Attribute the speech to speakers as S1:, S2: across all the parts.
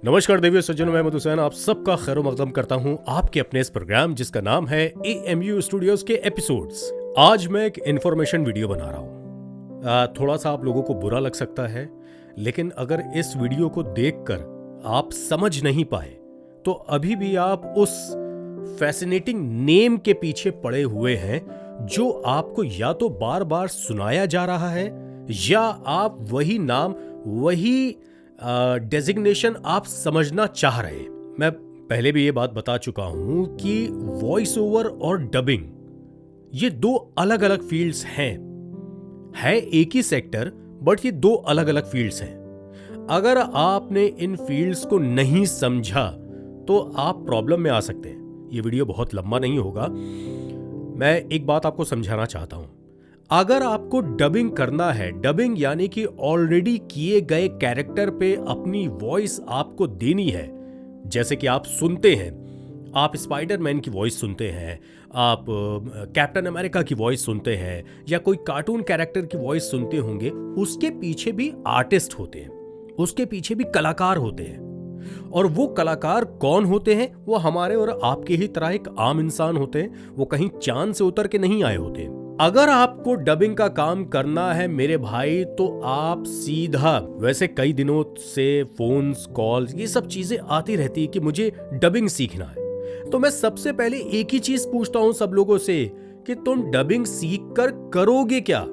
S1: नमस्कार देवियों सज्जनों, मैं मधुसैन आप सबका खैर मकदम करता हूं आपके अपने इस प्रोग्राम जिसका नाम है AMU स्टूडियोज के एपिसोड्स। आज मैं एक इन्फॉर्मेशन वीडियो बना रहा हूं। थोड़ा सा आप लोगों को बुरा लग सकता है, लेकिन अगर इस वीडियो को देखकर आप समझ नहीं पाए तो अभी भी आप उस फैसिनेटिंग नेम के पीछे पड़े हुए हैं जो आपको या तो बार बार सुनाया जा रहा है या आप वही नाम, वही डेजिग्नेशन आप समझना चाह रहे हैं। मैं पहले भी ये बात बता चुका हूं कि वॉइस ओवर और डबिंग ये दो अलग अलग फील्ड्स हैं। है एक ही सेक्टर, बट ये दो अलग अलग फील्ड्स हैं। अगर आपने इन फील्ड्स को नहीं समझा तो आप प्रॉब्लम में आ सकते हैं। ये वीडियो बहुत लंबा नहीं होगा। मैं एक बात आपको समझाना चाहता हूं। अगर आपको डबिंग करना है, डबिंग यानी कि ऑलरेडी किए गए कैरेक्टर पे अपनी वॉइस आपको देनी है। जैसे कि आप सुनते हैं, आप स्पाइडरमैन की वॉइस सुनते हैं, आप कैप्टन अमेरिका की वॉइस सुनते हैं या कोई कार्टून कैरेक्टर की वॉइस सुनते होंगे, उसके पीछे भी आर्टिस्ट होते हैं, उसके पीछे भी कलाकार होते हैं। और वो कलाकार कौन होते हैं? वो हमारे और आपके ही तरह एक आम इंसान होते हैं। वो कहीं चांद से उतर के नहीं आए होते। अगर आपको डबिंग का काम करना है मेरे भाई, तो आप सीधा, वैसे कई दिनों से फोन्स, कॉल्स, ये सब चीजें आती रहती है कि मुझे डबिंग सीखना है। तो मैं सबसे पहले एक ही चीज पूछता हूं सब लोगों से कि तुम डबिंग सीख कर करोगे क्या?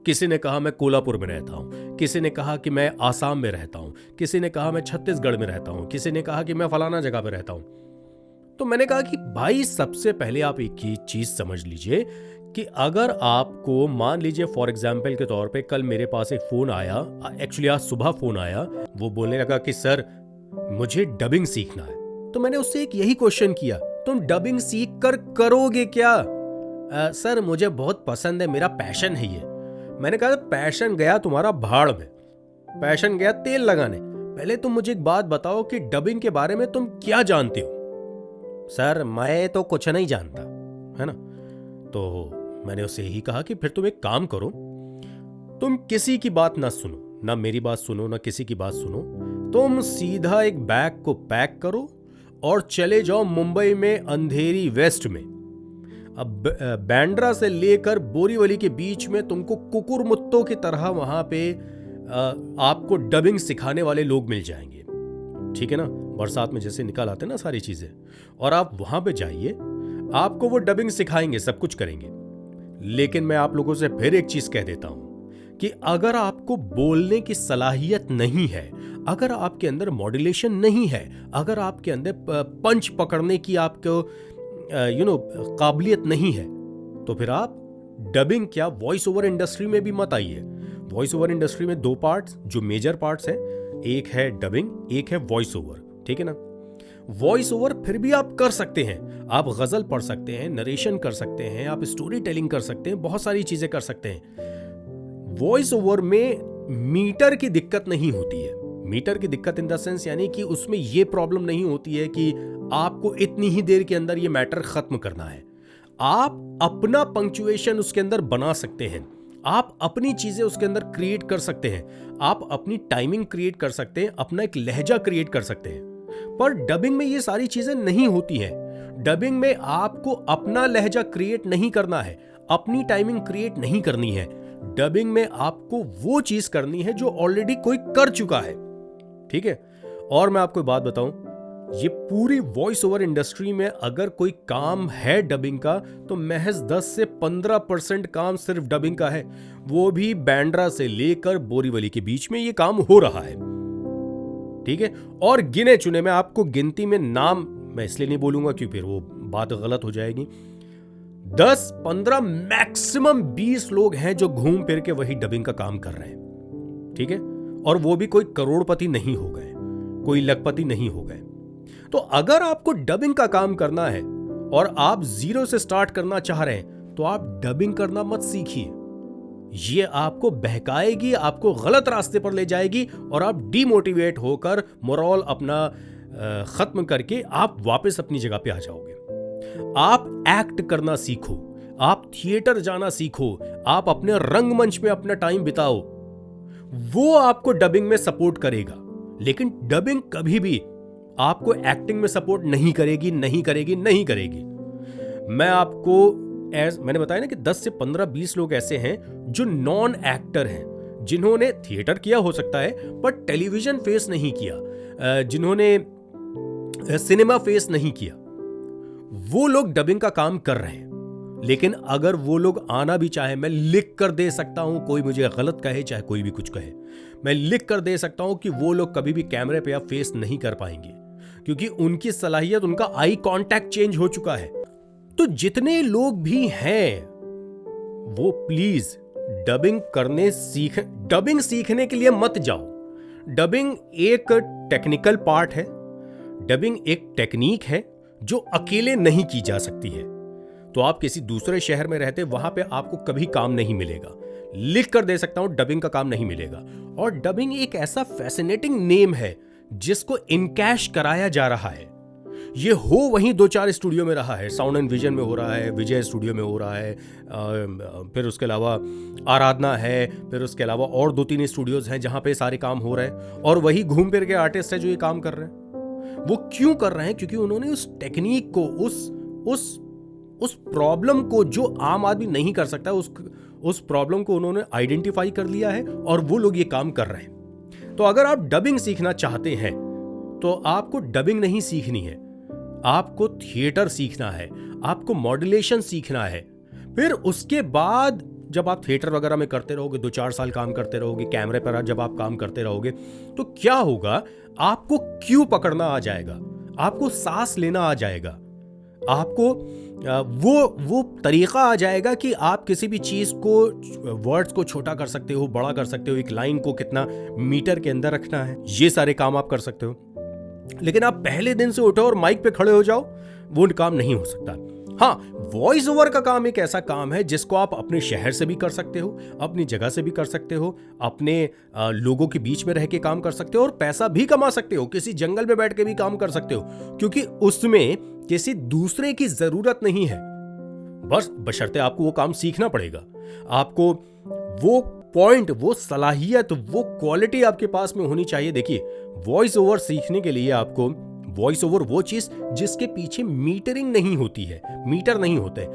S1: किसी ने कहा मैं कोल्हापुर में रहता हूं, किसी ने कहा कि मैं आसाम में रहता हूं, किसी ने कहा मैं छत्तीसगढ़ में रहता हूं, किसी ने कहा कि मैं फलाना जगह पे रहता हूं। तो मैंने कहा कि भाई सबसे पहले आप एक ही चीज समझ लीजिए कि अगर आपको, मान लीजिए फॉर एग्जाम्पल के तौर पे, कल मेरे पास एक फोन आया, एक्चुअली आज सुबह फोन आया, वो बोलने लगा कि सर मुझे डबिंग सीखना है। तो मैंने उससे एक यही क्वेश्चन किया, तुम डबिंग सीख कर करोगे क्या? सर मुझे बहुत पसंद है, मेरा पैशन है ये। मैंने कहा पैशन गया तुम्हारा भाड़ में, पैशन गया तेल लगाने। पहले तुम मुझे एक बात बताओ कि डबिंग के बारे में तुम क्या जानते हो? सर मैं तो कुछ नहीं जानता, है ना। तो मैंने उससे यही कहा कि फिर तुम एक काम करो, तुम किसी की बात ना सुनो, ना मेरी बात सुनो, ना किसी की बात सुनो। तुम सीधा एक बैग को पैक करो और चले जाओ मुंबई में अंधेरी वेस्ट में। अब बांद्रा से लेकर बोरीवली के बीच में तुमको कुकुरमुत्तों की तरह वहां पे आपको डबिंग सिखाने वाले लोग मिल जाएंगे, ठीक है ना। बरसात में जैसे निकाल आते हैं ना सारी चीजें, और आप वहां पे जाइए, आपको वो डबिंग सिखाएंगे, सब कुछ करेंगे। लेकिन मैं आप लोगों से फिर एक चीज कह देता हूं कि अगर आपको बोलने की सलाहियत नहीं है, अगर आपके अंदर मॉड्यूलेशन नहीं है, अगर आपके अंदर पंच पकड़ने की आपको काबिलियत नहीं है, तो फिर आप डबिंग क्या, वॉइस ओवर इंडस्ट्री में भी मत आइए। वॉइस ओवर इंडस्ट्री में दो पार्ट्स जो मेजर पार्ट्स हैं, एक है डबिंग, एक है वॉइस ओवर, ठीक है ना। वॉइस ओवर फिर भी आप कर सकते हैं, आप गजल पढ़ सकते हैं, नरेशन कर सकते हैं, आप स्टोरी टेलिंग कर सकते हैं, बहुत सारी चीजें कर सकते हैं। वॉइस ओवर में मीटर की दिक्कत नहीं होती है। मीटर की दिक्कत इन द सेंस यानी कि उसमें यह प्रॉब्लम नहीं होती है कि आपको इतनी ही देर के अंदर यह मैटर खत्म करना है। आप अपना पंक्चुएशन उसके अंदर बना सकते हैं, आप अपनी चीजें उसके अंदर क्रिएट कर सकते हैं, आप अपनी टाइमिंग क्रिएट कर सकते हैं, अपना एक लहजा क्रिएट कर सकते हैं। पर डबिंग में ये सारी चीजें नहीं होती हैं। डबिंग में आपको अपना लहजा क्रिएट नहीं करना है, अपनी टाइमिंग क्रिएट नहीं करनी है। डबिंग में आपको वो चीज करनी है जो ऑलरेडी कोई कर चुका है, ठीक है। और मैं आपको बात बताऊं, ये पूरी वॉइस ओवर इंडस्ट्री में अगर कोई काम है डबिंग का, तो महज 10 से 15% काम सिर्फ डबिंग का है। वो भी बांद्रा से लेकर बोरीवली के बीच में ये काम हो रहा है, ठीक है। और गिने चुने, मैं आपको गिनती में नाम मैं इसलिए नहीं बोलूंगा क्योंकि फिर वो बात गलत हो जाएगी। 10, 15, मैक्सिमम 20 लोग हैं जो घूम फिर के वही डबिंग का काम कर रहे हैं, ठीक है। और वो भी कोई करोड़पति नहीं हो गए, कोई लखपति नहीं हो गए। तो अगर आपको डबिंग का काम करना है और आप जीरो से स्टार्ट करना चाह रहे हैं, तो आप डबिंग करना मत सीखिए। ये आपको बहकाएगी, आपको गलत रास्ते पर ले जाएगी और आप डीमोटिवेट होकर मोरल अपना खत्म करके आप वापस अपनी जगह पे आ जाओगे। आप एक्ट करना सीखो, आप थिएटर जाना सीखो, आप अपने रंगमंच में अपना टाइम बिताओ, वो आपको डबिंग में सपोर्ट करेगा। लेकिन डबिंग कभी भी आपको एक्टिंग में सपोर्ट नहीं करेगी, नहीं करेगी, नहीं करेगी। मैं आपको मैंने बताया ना कि 10 से 15-20 लोग ऐसे हैं जो नॉन एक्टर हैं, जिन्होंने थिएटर किया हो सकता है पर टेलीविजन फेस नहीं किया, जिन्होंने सिनेमा फेस नहीं किया, वो लोग डबिंग का काम कर रहे हैं। लेकिन अगर वो लोग आना भी चाहे, मैं लिख कर दे सकता हूं, कोई मुझे गलत कहे चाहे कोई भी कुछ कहे, मैं लिख कर दे सकता हूं कि वो लोग कभी भी कैमरे पे या फेस नहीं कर पाएंगे, क्योंकि उनकी सलाहियत, उनका आई कांटेक्ट चेंज हो चुका है। तो जितने लोग भी हैं वो प्लीज डबिंग सीखने के लिए मत जाओ। डबिंग एक टेक्निकल पार्ट है, डबिंग एक टेक्निक है जो अकेले नहीं की जा सकती है। तो आप किसी दूसरे शहर में रहते, वहां पे आपको कभी काम नहीं मिलेगा। लिख कर दे सकता हूं, डबिंग का काम नहीं मिलेगा। और डबिंग एक ऐसा फैसिनेटिंग नेम है जिसको इनकैश कराया जा रहा है। ये हो वहीं 2-4 स्टूडियो में रहा है, साउंड एंड विजन में हो रहा है, विजय स्टूडियो में हो रहा है, फिर उसके अलावा आराधना है, फिर उसके अलावा और 2-3 स्टूडियोज हैं जहां पे सारे काम हो रहे हैं। और वही घूम फिर के आर्टिस्ट है जो ये काम कर रहे हैं। वो क्यों कर रहे हैं? क्योंकि उन्होंने उस टेक्निक को, उस प्रॉब्लम को जो आम आदमी नहीं कर सकता, उस प्रॉब्लम को उन्होंने आइडेंटिफाई कर लिया है और वो लोग ये काम कर रहे हैं। तो अगर आप डबिंग सीखना चाहते हैं तो आपको डबिंग नहीं सीखनी है, आपको थिएटर सीखना है, आपको मॉड्यूलेशन सीखना है। फिर उसके बाद जब आप थिएटर वगैरह में करते रहोगे, 2-4 साल काम करते रहोगे, कैमरे पर जब आप काम करते रहोगे, तो क्या होगा, आपको क्यू पकड़ना आ जाएगा, आपको सांस लेना आ जाएगा, आपको वो तरीका आ जाएगा कि आप किसी भी चीज को, वर्ड्स को छोटा कर सकते हो, बड़ा कर सकते हो, एक लाइन को कितना मीटर के अंदर रखना है, ये सारे काम आप कर सकते हो। लेकिन आप पहले दिन से उठो और माइक पे खड़े हो जाओ, वो काम नहीं हो सकता। हाँ, वॉइस ओवर का काम एक ऐसा काम है जिसको आप अपने शहर से भी कर सकते हो, अपनी जगह से भी कर सकते हो, अपने लोगों के बीच में रह के काम कर सकते हो और पैसा भी कमा सकते हो, किसी जंगल में बैठ के भी काम कर सकते हो, क्योंकि उसमें किसी दूसरे की जरूरत नहीं है। बस बशर्ते आपको वो काम सीखना पड़ेगा, आपको वो पॉइंट, वो सलाहियत, वो क्वालिटी आपके पास में होनी चाहिए। देखिए, वॉइस ओवर सीखने के लिए आपको, वॉइस ओवर वो चीज जिसके पीछे मीटरिंग नहीं होती है, मीटर नहीं होते,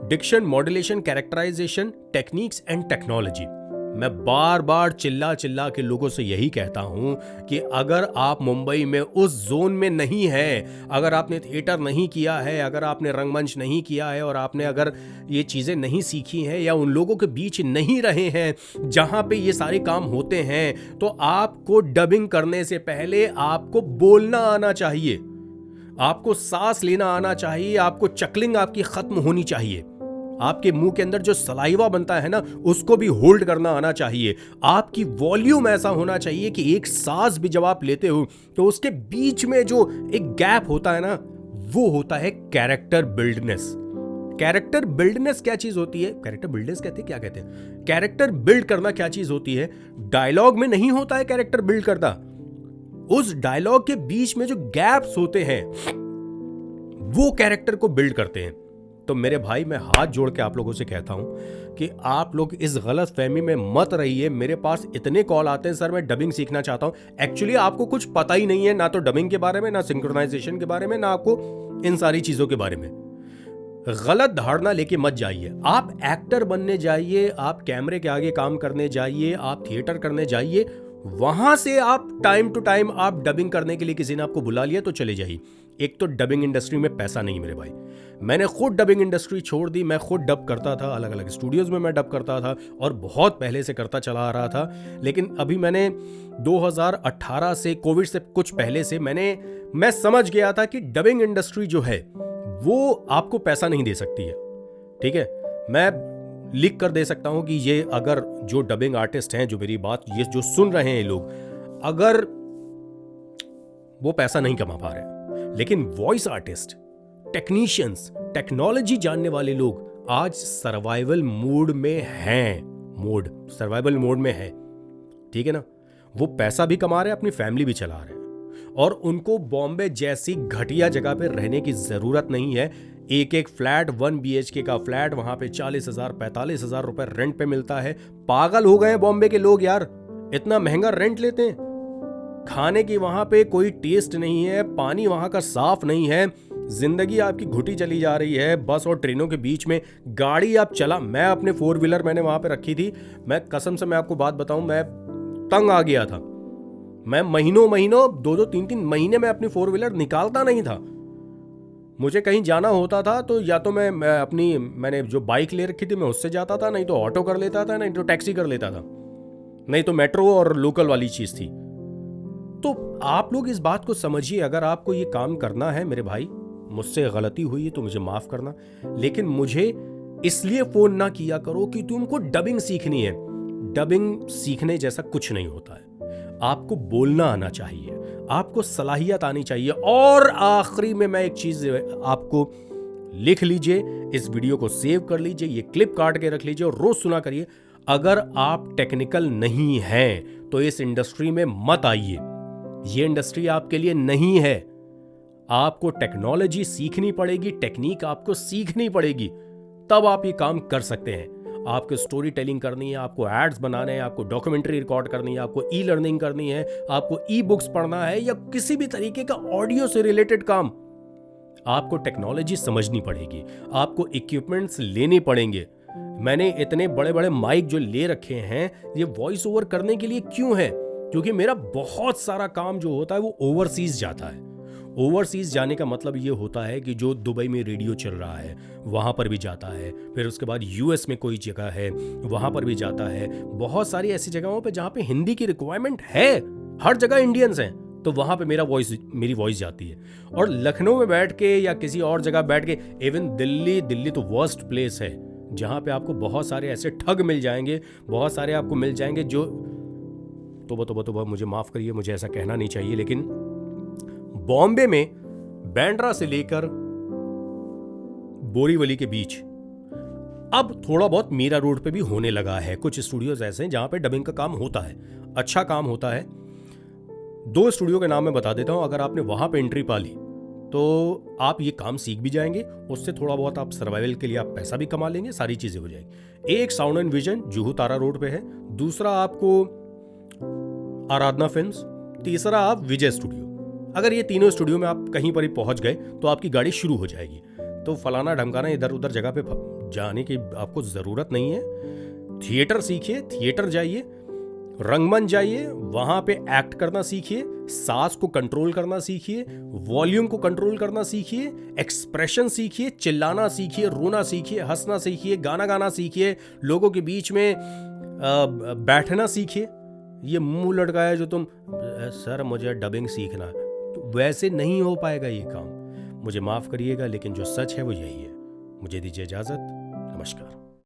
S1: diction, modulation, characterisation, techniques and technology. मैं बार बार चिल्ला चिल्ला के लोगों से यही कहता हूं कि अगर आप मुंबई में उस जोन में नहीं है, अगर आपने थिएटर नहीं किया है, अगर आपने रंगमंच नहीं किया है और आपने अगर ये चीज़ें नहीं सीखी हैं या उन लोगों के बीच नहीं रहे हैं जहां पे ये सारे काम होते हैं, तो आपको डबिंग करने से पहले आपको बोलना आना चाहिए, आपको सांस लेना आना चाहिए, आपको चकलिंग आपकी खत्म होनी चाहिए, आपके मुंह के अंदर जो सलाइवा बनता है ना, उसको भी होल्ड करना आना चाहिए, आपकी वॉल्यूम ऐसा होना चाहिए कि एक सांस भी जब आप लेते हो तो उसके बीच में जो एक गैप होता है ना, वो होता है कैरेक्टर बिल्डनेस। कैरेक्टर बिल्डनेस क्या चीज होती है? कैरेक्टर बिल्डनेस कहते हैं, क्या कहते हैं? कैरेक्टर बिल्ड करना क्या चीज होती है? डायलॉग में नहीं होता है कैरेक्टर बिल्ड करना, उस डायलॉग के बीच में जो गैप्स होते हैं वो कैरेक्टर को बिल्ड करते हैं। तो मेरे भाई, मैं हाथ जोड़ के आप लोगों से कहता हूं कि आप लोग इस गलत फहमी में मत रहिए। मेरे पास इतने कॉल आते हैं, सर मैं डबिंग सीखना चाहता हूं। एक्चुअली आपको कुछ पता ही नहीं है, ना तो डबिंग के बारे में, ना सिंक्रोनाइजेशन के बारे में, ना आपको इन सारी चीजों के बारे में। गलत धारणा लेके मत जाइए। आप एक्टर बनने जाइए, आप कैमरे के आगे काम करने जाइए, आप थिएटर करने जाइए, वहां से आप टाइम टू टाइम आप डबिंग करने के लिए किसी ने आपको बुला लिया तो चले जाइए। एक तो डबिंग इंडस्ट्री में पैसा नहीं मेरे भाई। मैंने खुद डबिंग इंडस्ट्री छोड़ दी, मैं खुद डब करता था, अलग अलग स्टूडियोज में मैं डब करता था और बहुत पहले से करता चला आ रहा था। लेकिन अभी मैंने 2018 से, कोविड से कुछ पहले से मैं समझ गया था कि डबिंग इंडस्ट्री जो है वो आपको पैसा नहीं दे सकती है। ठीक है, मैं लिख कर दे सकता हूं कि ये अगर जो डबिंग आर्टिस्ट हैं, जो मेरी बात ये जो सुन रहे हैं लोग, अगर वो पैसा नहीं कमा पा रहे, लेकिन वॉइस आर्टिस्ट, टेक्नीशियंस, टेक्नोलॉजी जानने वाले लोग आज सर्वाइवल मोड में हैं, सर्वाइवल मोड में है। ठीक है ना, वो पैसा भी कमा रहे हैं, अपनी फैमिली भी चला रहे हैं और उनको बॉम्बे जैसी घटिया जगह पे रहने की जरूरत नहीं है। एक फ्लैट 1 BHK का फ्लैट वहां पे 40,000 45,000 रुपए रेंट पे मिलता है। पागल हो गए बॉम्बे के लोग यार, इतना महंगा रेंट लेते हैं। खाने की वहां पे कोई टेस्ट नहीं है, पानी वहां का साफ नहीं है, जिंदगी आपकी घुटी चली जा रही है बस और ट्रेनों के बीच में। गाड़ी आप चला, मैं अपने 4 व्हीलर मैंने वहां पे रखी थी, मैं कसम से मैं आपको बात बताऊं, मैं तंग आ गया था। मैं महीनों महीनों 2-2 3-3 महीने में अपनी 4 व्हीलर निकालता नहीं था। मुझे कहीं जाना होता था तो या तो मैंने जो बाइक ले रखी थी मैं उससे जाता था, नहीं तो ऑटो कर लेता था, नहीं तो टैक्सी कर लेता था, नहीं तो मेट्रो और लोकल वाली चीज थी। तो आप लोग इस बात को समझिए, अगर आपको ये काम करना है मेरे भाई, मुझसे गलती हुई है तो मुझे माफ करना, लेकिन मुझे इसलिए फोन ना किया करो कि तुमको डबिंग सीखनी है। डबिंग सीखने जैसा कुछ नहीं होता है। आपको बोलना आना चाहिए, आपको सलाहियत आनी चाहिए। और आखिरी में मैं एक चीज आपको लिख लीजिए, इस वीडियो को सेव कर लीजिए, ये क्लिप काट के रख लीजिए और रोज सुना करिए। अगर आप टेक्निकल नहीं हैं तो इस इंडस्ट्री में मत आइए, ये इंडस्ट्री आपके लिए नहीं है। आपको टेक्नोलॉजी सीखनी पड़ेगी, टेक्निक आपको सीखनी पड़ेगी, तब आप ये काम कर सकते हैं। आपको स्टोरी टेलिंग करनी है, आपको एड्स बनाने हैं, आपको डॉक्यूमेंट्री रिकॉर्ड करनी है, आपको ई लर्निंग करनी है, आपको ई बुक्स पढ़ना है या किसी भी तरीके का ऑडियो से रिलेटेड काम, आपको टेक्नोलॉजी समझनी पड़ेगी, आपको इक्विपमेंट्स लेने पड़ेंगे। मैंने इतने बड़े बड़े माइक जो ले रखे हैं ये वॉइस ओवर करने के लिए क्यों है? क्योंकि मेरा बहुत सारा काम जो होता है वो ओवरसीज जाता है। ओवरसीज जाने का मतलब ये होता है कि जो दुबई में रेडियो चल रहा है वहां पर भी जाता है, फिर उसके बाद यूएस में कोई जगह है वहां पर भी जाता है, बहुत सारी ऐसी जगहों पे जहां पे हिंदी की रिक्वायरमेंट है, हर जगह इंडियंस हैं, तो वहां पे मेरी वॉइस जाती है। और लखनऊ में बैठ के या किसी और जगह बैठ के, इवन दिल्ली तो वर्स्ट प्लेस है जहां पे आपको बहुत सारे ऐसे ठग मिल जाएंगे, बहुत सारे आपको मिल जाएंगे जो तोबा मुझे माफ करिए, मुझे ऐसा कहना नहीं चाहिए, लेकिन बॉम्बे में बैंड्रा से लेकर बोरीवली के बीच अब थोड़ा बहुत मीरा रोड पे भी होने लगा है। कुछ स्टूडियोज ऐसे हैं जहां पे डबिंग का काम होता है, अच्छा काम होता है। 2 स्टूडियो के नाम मैं बता देता हूं, अगर आपने वहां पे एंट्री पा ली तो आप ये काम सीख भी जाएंगे, उससे थोड़ा बहुत आप सर्वाइवल के लिए आप पैसा भी कमा लेंगे, सारी चीजें हो जाएगी। एक sound and vision Juhu Tara road पे है, दूसरा आपको आराधना फिल्म्स, तीसरा आप विजय स्टूडियो। अगर ये तीनों स्टूडियो में आप कहीं पर ही पहुंच गए तो आपकी गाड़ी शुरू हो जाएगी। तो फलाना ढमकाना इधर उधर जगह पे जाने की आपको जरूरत नहीं है। थिएटर सीखिए, थिएटर जाइए, रंगमंच जाइए, वहां पे एक्ट करना सीखिए, सांस को कंट्रोल करना सीखिए, वॉल्यूम को कंट्रोल करना सीखिए, एक्सप्रेशन सीखिए, चिल्लाना सीखिए, रोना सीखिए, हंसना सीखिए, गाना गाना सीखिए, लोगों के बीच में बैठना सीखिए। ये मुंह लटकाया जो तुम सर मुझे डबिंग सीखना है, तो वैसे नहीं हो पाएगा ये काम। मुझे माफ करिएगा, लेकिन जो सच है वो यही है। मुझे दीजिए इजाजत। नमस्कार।